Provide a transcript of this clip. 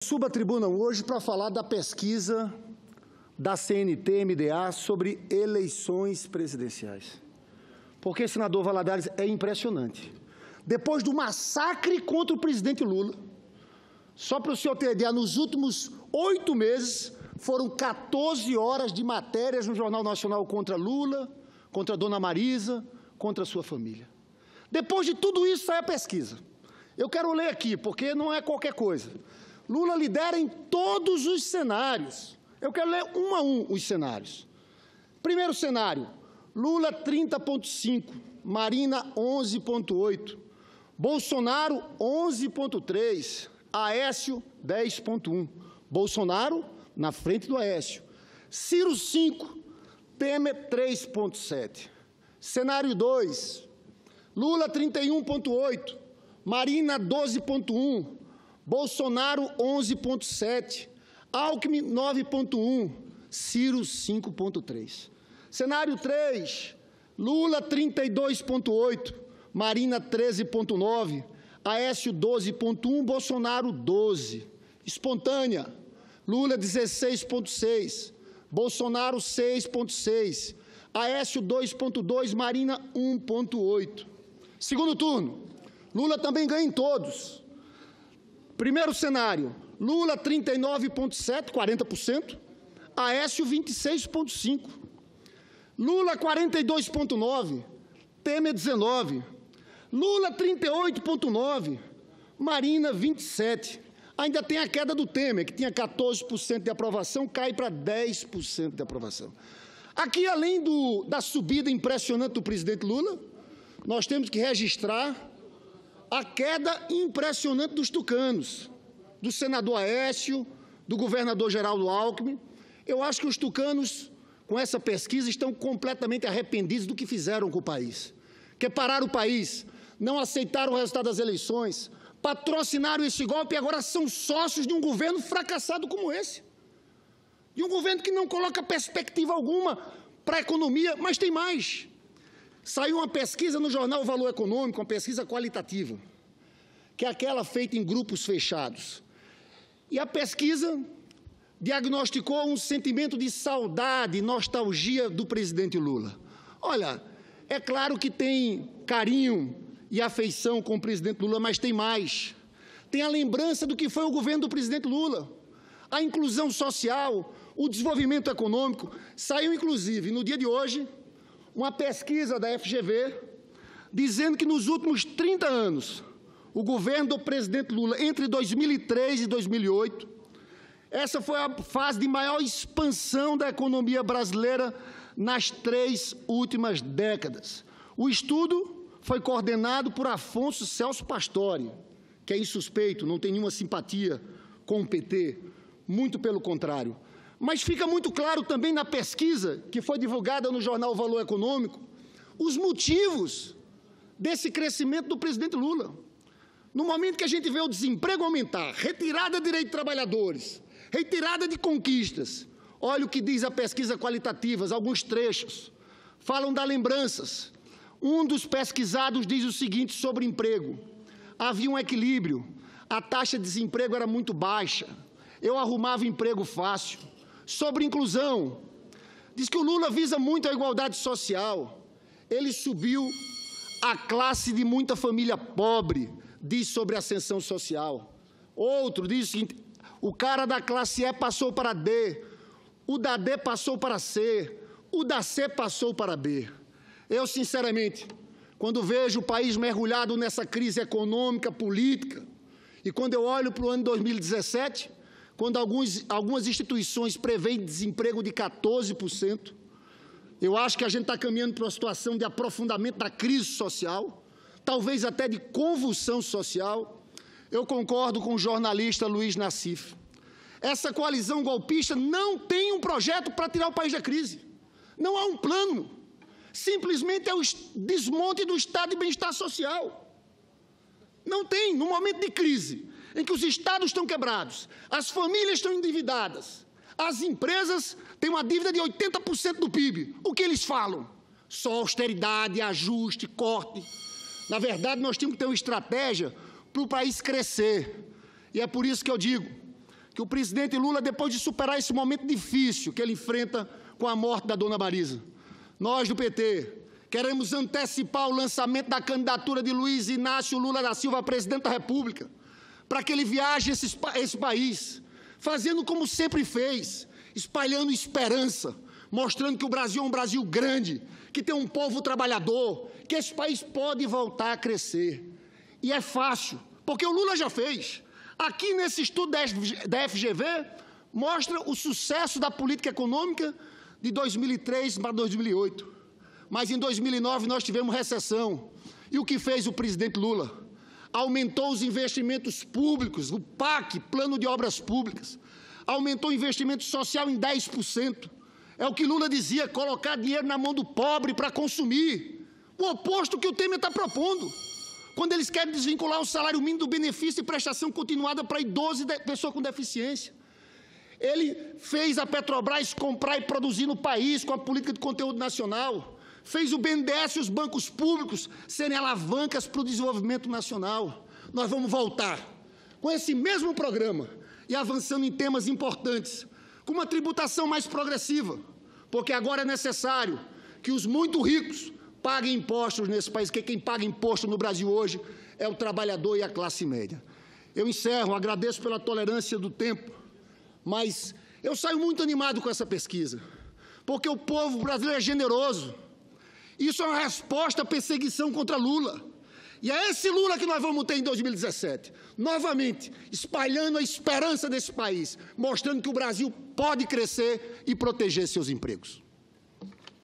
Subo à tribuna hoje para falar da pesquisa da CNT-MDA sobre eleições presidenciais. Porque, senador Valadares, é impressionante. Depois do massacre contra o presidente Lula, só para o senhor ter ideia, nos últimos 8 meses, foram 14 horas de matérias no Jornal Nacional contra Lula, contra a dona Marisa, contra a sua família. Depois de tudo isso, sai a pesquisa. Eu quero ler aqui, porque não é qualquer coisa. Lula lidera em todos os cenários. Eu quero ler um a um os cenários. Primeiro cenário, Lula 30,5, Marina 11,8, Bolsonaro 11,3, Aécio 10,1. Bolsonaro na frente do Aécio. Ciro 5, Temer 3,7. Cenário 2, Lula 31,8, Marina 12,1, Bolsonaro 11,7, Alckmin 9,1, Ciro 5,3. Cenário 3, Lula 32,8, Marina 13,9, Aécio 12,1, Bolsonaro 12. Espontânea, Lula 16,6, Bolsonaro 6,6, Aécio 2,2, Marina 1,8. Segundo turno, Lula também ganha em todos. Primeiro cenário, Lula 39,7, 40%, Aécio 26,5%, Lula 42,9%, Temer 19%, Lula 38,9%, Marina 27%. Ainda tem a queda do Temer, que tinha 14% de aprovação, cai para 10% de aprovação. Aqui, além da subida impressionante do presidente Lula, nós temos que registrar a queda impressionante dos tucanos, do senador Aécio, do governador Geraldo Alckmin. Eu acho que os tucanos, com essa pesquisa, estão completamente arrependidos do que fizeram com o país. Que pararam o país, não aceitaram o resultado das eleições, patrocinaram esse golpe e agora são sócios de um governo fracassado como esse. De um governo que não coloca perspectiva alguma para a economia, mas tem mais. Saiu uma pesquisa no jornal Valor Econômico, uma pesquisa qualitativa, que é aquela feita em grupos fechados. E a pesquisa diagnosticou um sentimento de saudade, nostalgia do presidente Lula. Olha, é claro que tem carinho e afeição com o presidente Lula, mas tem mais. Tem a lembrança do que foi o governo do presidente Lula. A inclusão social, o desenvolvimento econômico. Saiu, inclusive, no dia de hoje, uma pesquisa da FGV, dizendo que nos últimos 30 anos, o governo do presidente Lula, entre 2003 e 2008, essa foi a fase de maior expansão da economia brasileira nas 3 últimas décadas. O estudo foi coordenado por Afonso Celso Pastore, que é insuspeito, não tem nenhuma simpatia com o PT, muito pelo contrário. Mas fica muito claro também na pesquisa, que foi divulgada no jornal Valor Econômico, os motivos desse crescimento do presidente Lula. No momento que a gente vê o desemprego aumentar, retirada de direitos de trabalhadores, retirada de conquistas, olha o que diz a pesquisa qualitativa, alguns trechos, falam das lembranças. Um dos pesquisados diz o seguinte sobre emprego: havia um equilíbrio, a taxa de desemprego era muito baixa, eu arrumava emprego fácil. Sobre inclusão, diz que o Lula visa muito a igualdade social, ele subiu a classe de muita família pobre, diz sobre ascensão social. Outro diz o seguinte: o cara da classe E passou para D, o da D passou para C, o da C passou para B. Eu, sinceramente, quando vejo o país mergulhado nessa crise econômica, política, e quando eu olho para o ano 2017, quando algumas instituições preveem desemprego de 14%, eu acho que a gente está caminhando para uma situação de aprofundamento da crise social, talvez até de convulsão social. Eu concordo com o jornalista Luiz Nassif. Essa coalizão golpista não tem um projeto para tirar o país da crise. Não há um plano. Simplesmente é o desmonte do estado de bem-estar social. Não tem. No momento de crise, em que os estados estão quebrados, as famílias estão endividadas, as empresas têm uma dívida de 80% do PIB. O que eles falam? Só austeridade, ajuste, corte. Na verdade, nós temos que ter uma estratégia para o país crescer. E é por isso que eu digo, que o presidente Lula, depois de superar esse momento difícil que ele enfrenta com a morte da dona Marisa, nós do PT queremos antecipar o lançamento da candidatura de Luiz Inácio Lula da Silva a presidente da República, para que ele viaje esse país, fazendo como sempre fez, espalhando esperança, mostrando que o Brasil é um Brasil grande, que tem um povo trabalhador, que esse país pode voltar a crescer. E é fácil, porque o Lula já fez. Aqui nesse estudo da FGV, mostra o sucesso da política econômica de 2003 para 2008. Mas em 2009 nós tivemos recessão. E o que fez o presidente Lula? Aumentou os investimentos públicos, o PAC, Plano de Obras Públicas. Aumentou o investimento social em 10%. É o que Lula dizia, colocar dinheiro na mão do pobre para consumir. O oposto que o Temer está propondo. Quando eles querem desvincular o salário mínimo do benefício e prestação continuada para idosos e pessoas com deficiência. Ele fez a Petrobras comprar e produzir no país com a política de conteúdo nacional. Fez o BNDES e os bancos públicos serem alavancas para o desenvolvimento nacional. Nós vamos voltar com esse mesmo programa e avançando em temas importantes, com uma tributação mais progressiva, porque agora é necessário que os muito ricos paguem impostos nesse país, porque quem paga imposto no Brasil hoje é o trabalhador e a classe média. Eu encerro, agradeço pela tolerância do tempo, mas eu saio muito animado com essa pesquisa, porque o povo brasileiro é generoso. Isso é uma resposta à perseguição contra Lula. E é esse Lula que nós vamos ter em 2017. Novamente, espalhando a esperança desse país, mostrando que o Brasil pode crescer e proteger seus empregos.